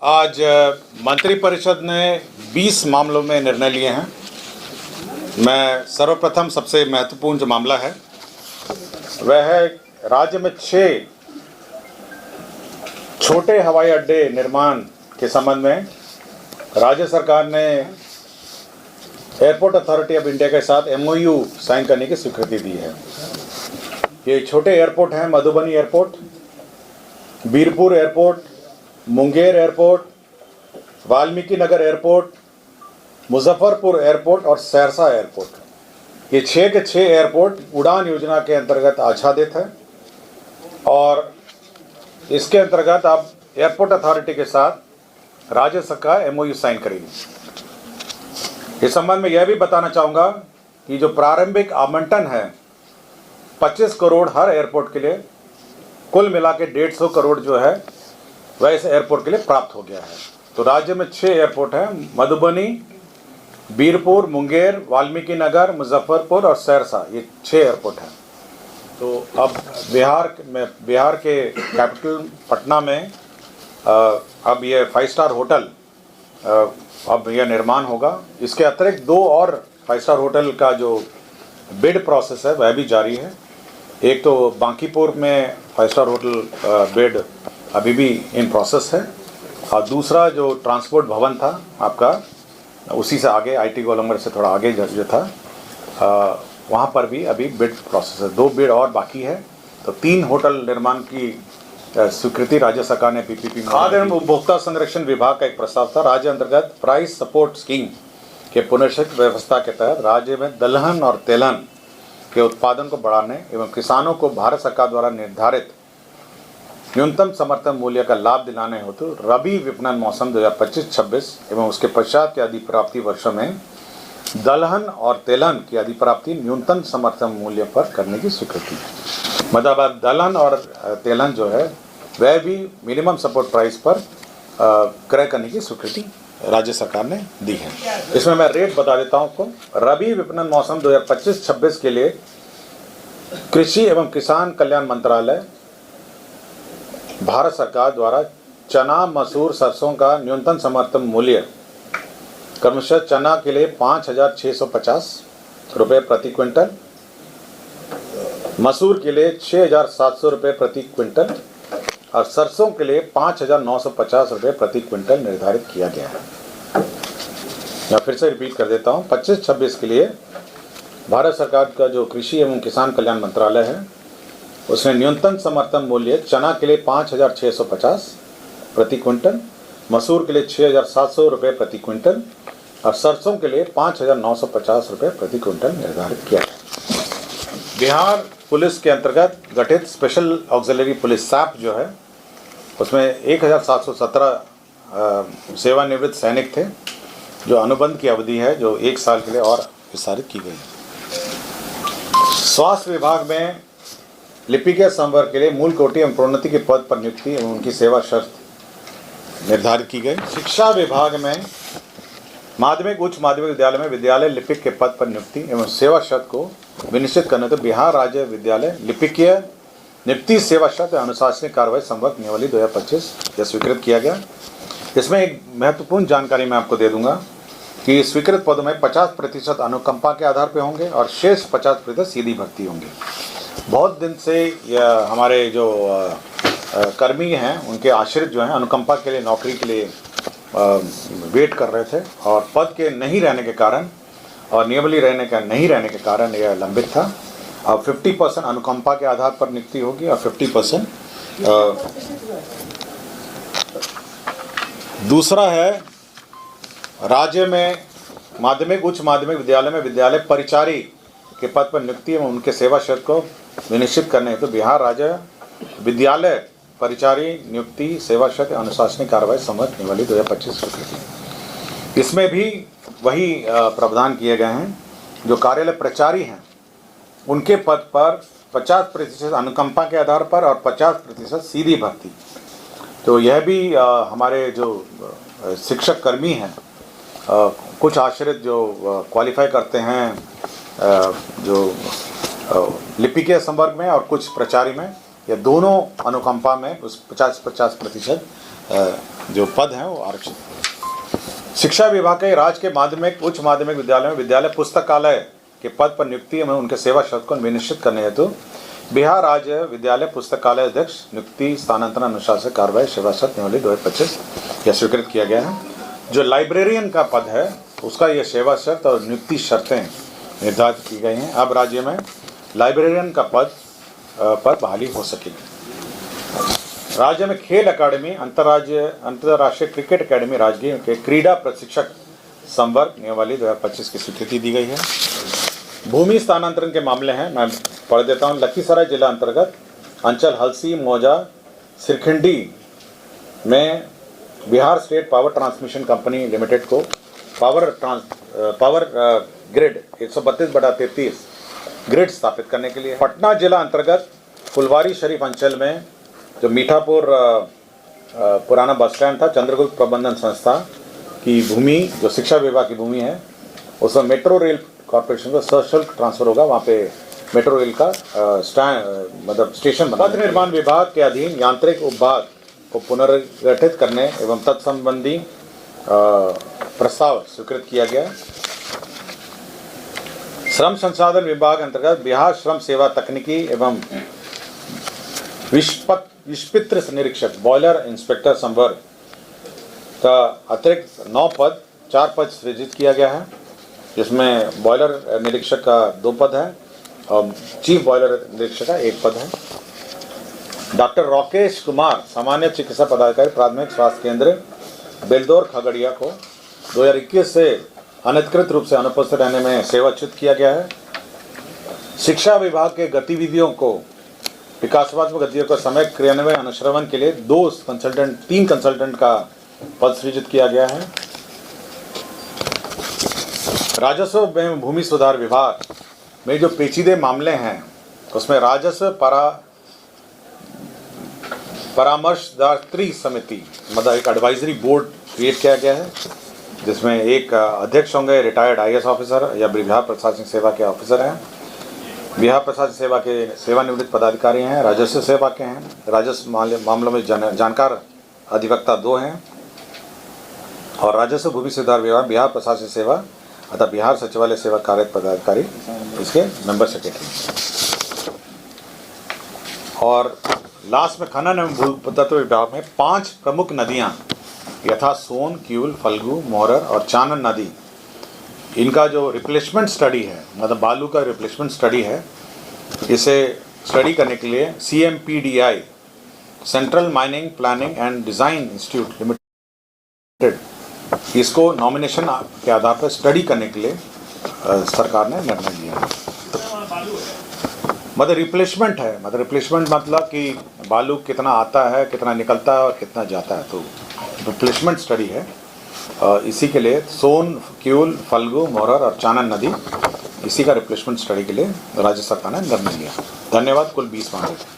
आज मंत्रिपरिषद ने 20 मामलों में निर्णय लिए हैं। मैं सर्वप्रथम सबसे महत्वपूर्ण जो मामला है वह है राज्य में 6 छोटे हवाई अड्डे निर्माण के संबंध में राज्य सरकार ने एयरपोर्ट अथॉरिटी ऑफ इंडिया के साथ MOU साइन करने की स्वीकृति दी है। ये छोटे एयरपोर्ट हैं Madhubani airport, Birpur airport, Munger airport, Valmiki Nagar airport, Muzaffarpur airport और सहरसा एयरपोर्ट। ये 6 के 6 एयरपोर्ट उड़ान योजना के अंतर्गत आच्छादित है और इसके अंतर्गत अब एयरपोर्ट अथॉरिटी के साथ राज्य सरकार MOU साइन करेगी। इस संबंध में यह भी बताना चाहूँगा कि जो प्रारंभिक आवंटन है 25 करोड़ हर एयरपोर्ट के लिए, कुल मिला के 150 करोड़ जो है वह इस एयरपोर्ट के लिए प्राप्त हो गया है। तो राज्य में 6 एयरपोर्ट हैं, मधुबनी, बीरपुर, मुंगेर, वाल्मीकि नगर, मुजफ्फरपुर और सहरसा, ये 6 एयरपोर्ट हैं। तो अब बिहार के कैपिटल पटना में अब ये 5 स्टार होटल अब यह निर्माण होगा। इसके अतिरिक्त 2 और 5 स्टार होटल का जो बिड प्रोसेस है वह भी जारी है। एक तो बांकीपुर में 5 स्टार होटल बिड अभी भी इन प्रोसेस है और दूसरा जो ट्रांसपोर्ट भवन था आपका, उसी से आगे IT गोलंबर से थोड़ा आगे जो था वहाँ पर भी अभी बिड प्रोसेस है। 2 बिड और बाकी है। तो 3 होटल निर्माण की स्वीकृति राज्य सरकार ने PPP में। खाद्य एवं उपभोक्ता संरक्षण विभाग का एक प्रस्ताव था। राज्य अंतर्गत प्राइस सपोर्ट स्कीम के पुनर्गठित व्यवस्था के तहत राज्य में दलहन और तेलहन के उत्पादन को बढ़ाने एवं किसानों को भारत सरकार द्वारा निर्धारित न्यूनतम समर्थन मूल्य का लाभ दिलाने हेतु रबी विपणन मौसम 2025-26 एवं उसके पश्चात के अधिप्राप्ति वर्षों में दलहन और तेलहन की अधिप्राप्ति न्यूनतम समर्थन मूल्य पर करने की स्वीकृति है। मतलब अब दलहन और तेलहन जो है वह भी मिनिमम सपोर्ट प्राइस पर क्रय करने की स्वीकृति राज्य सरकार ने दी है। इसमें मैं रेट बता देता हूँ आपको। रबी विपणन मौसम 2025-26 के लिए कृषि एवं किसान कल्याण मंत्रालय भारत सरकार द्वारा चना, मसूर, सरसों का न्यूनतम समर्थन मूल्य क्रमशः चना के लिए 5,650 रुपये प्रति क्विंटल, मसूर के लिए 6,700 रुपये प्रति क्विंटल और सरसों के लिए 5,950 रुपये प्रति क्विंटल निर्धारित किया गया है। मैं फिर से रिपीट कर देता हूँ। 25-26 के लिए भारत सरकार का जो कृषि एवं किसान कल्याण मंत्रालय है उसने न्यूनतम समर्थन मूल्य चना के लिए 5,650 प्रति क्विंटल, मसूर के लिए 6,700 रुपये प्रति क्विंटल और सरसों के लिए 5,950 रुपये प्रति क्विंटल निर्धारित किया है। बिहार पुलिस के अंतर्गत गठित स्पेशल ऑक्सिलरी पुलिस SAP जो है उसमें 1,717 सेवानिवृत्त सैनिक थे जो अनुबंध की अवधि है जो 1 साल के लिए और विस्तारित की गई है। स्वास्थ्य विभाग में लिपिकीय संवर्ग के लिए मूल कोटि एवं प्रोन्नति के पद पर नियुक्ति एवं उनकी सेवा शर्त निर्धारित की गई। शिक्षा विभाग में माध्यमिक उच्च माध्यमिक विद्यालय में विद्यालय लिपिक के पद पर नियुक्ति एवं सेवा शर्त को विनिश्चित करने तो बिहार राज्य विद्यालय लिपिकीय नियुक्ति सेवा शर्त अनुशासनिक कार्रवाई संवर्ग नियमावली 2025 यह स्वीकृत किया गया। इसमें एक महत्वपूर्ण जानकारी मैं आपको दे दूंगा कि स्वीकृत पदों में 50% अनुकंपा के आधार पर होंगे और शेष 50% सीधी भर्ती होंगे। बहुत दिन से यह हमारे जो कर्मी हैं उनके आश्रित जो हैं अनुकंपा के लिए नौकरी के लिए वेट कर रहे थे और पद के नहीं रहने के कारण और नियमावली नहीं रहने के कारण यह लंबित था। अब 50% अनुकंपा के आधार पर नियुक्ति होगी और 50% दूसरा है राज्य में माध्यमिक उच्च माध्यमिक विद्यालय में विद्यालय परिचारी के पद पर नियुक्ति एवं उनके सेवा शर्त को विनिश्चित करने हेतु बिहार राज्य विद्यालय परिचारी नियुक्ति सेवा शर्त अनुशासनिक कार्रवाई संवर्ग नियमावली 2025 स्वीकृति। इसमें भी वही प्रावधान किए गए हैं। जो कार्यालय प्रचारी हैं उनके पद पर 50% अनुकंपा के आधार पर और 50% सीधी भर्ती। तो यह भी हमारे जो शिक्षक कर्मी हैं कुछ आश्रित जो क्वालिफाई करते हैं जो लिपिकीय संवर्ग में और कुछ प्रचारी में, ये दोनों अनुकंपा में उस 50-50% जो पद हैं वो आरक्षित हैं। शिक्षा विभाग के राज्य के माध्यमिक उच्च माध्यमिक विद्यालयों में विद्यालय पुस्तकालय के पद पर नियुक्ति में उनके सेवा शर्त को विनिश्चित करने हेतु बिहार राज्य विद्यालय पुस्तकालय अध्यक्ष नियुक्ति स्थानांतरण अनुशासन कार्रवाई सेवा शर्त नियमावली 2025 यह स्वीकृत किया गया है। जो लाइब्रेरियन का पद है उसका यह सेवा शर्त और नियुक्ति शर्तें निर्धारित की गई हैं। अब राज्य में लाइब्रेरियन का पद पर बहाली हो सकेगी। राज्य में खेल अकादमी अंतर्राष्ट्रीय क्रिकेट अकादमी राजगीर के क्रीड़ा प्रशिक्षक संवर्ग नियमावली 2025 की स्वीकृति दी गई है। भूमि स्थानांतरण के मामले हैं, मैं पढ़ देता हूँ। लखीसराय जिला अंतर्गत अंचल हलसी मौजा सिरखंडी में Bihar state power transmission company limited को पावर ग्रिड 132/33 ग्रिड स्थापित करने के लिए। पटना जिला अंतर्गत फुलवारी शरीफ अंचल में जो मीठापुर पुराना बस स्टैंड था, चंद्रगुप्त प्रबंधन संस्था की भूमि जो शिक्षा विभाग की भूमि है उसमें मेट्रो रेल कॉर्पोरेशन को सशुल्क ट्रांसफर होगा। वहाँ पे मेट्रो रेल का स्टेशन बना। पथ निर्माण विभाग के अधीन यांत्रिक उपभाग को पुनर्गठित करने एवं तत्संबंधी प्रस्ताव स्वीकृत किया गया। श्रम संसाधन विभाग अंतर्गत बिहार श्रम सेवा तकनीकी एवं विस्पित्र निरीक्षक बॉयलर इंस्पेक्टर संवर्ग का अतिरिक्त 4 पद सृजित किया गया है, जिसमें बॉयलर निरीक्षक का 2 पद है और चीफ बॉयलर निरीक्षक का 1 पद है। डॉक्टर राकेश कुमार सामान्य चिकित्सा पदाधिकारी प्राथमिक स्वास्थ्य केंद्र बेलदौर खगड़िया को 2021 से अनधिकृत रूप से अनुपस्थित रहने में सेवाच्युत किया गया है। शिक्षा विभाग के गतिविधियों को विकासात्मक गतिविधियों का समय क्रियान्वयन अनुश्रवण के लिए 3 कंसल्टेंट का पद सृजित किया गया है। राजस्व एवं भूमि सुधार विभाग में जो पेचीदे मामले हैं उसमें राजस्व परामर्शदात्री समिति मतलब एक एडवाइजरी बोर्ड क्रिएट किया गया है, जिसमें एक अध्यक्ष होंगे रिटायर्ड IAS ऑफिसर या बिहार प्रशासनिक सेवा के ऑफिसर हैं, बिहार प्रशासनिक सेवा के सेवानिवृत्त पदाधिकारी हैं, राजस्व सेवा के हैं, राजस्व मामलों में जानकार अधिवक्ता 2 हैं और राजस्व भूमि सुधार विभाग बिहार प्रशासनिक सेवा अतः बिहार सचिवालय सेवा कार्यरत पदाधिकारी इसके मेंबर सेक्रेटरी। और लास्ट में खनन एवं भूतत्व विभाग में 5 प्रमुख नदियां यथा सोन, क्यूल, फल्गु, मोरर और चानन नदी, इनका जो रिप्लेसमेंट स्टडी है मतलब बालू का रिप्लेसमेंट स्टडी है, इसे स्टडी करने के लिए CMPDI central mining planning and design institute limited इसको नॉमिनेशन के आधार पर स्टडी करने के लिए सरकार ने निर्णय लिया है। मतलब रिप्लेसमेंट है, मतलब रिप्लेसमेंट मतलब कि बालू कितना आता है, कितना निकलता है और कितना जाता है, तो रिप्लेसमेंट स्टडी है। इसी के लिए सोन, क्यूल, फल्गु, मोरर और चानन नदी इसी का रिप्लेसमेंट स्टडी के लिए राज्य सरकार ने निर्णय लिया। धन्यवाद। कुल 20 मांगे।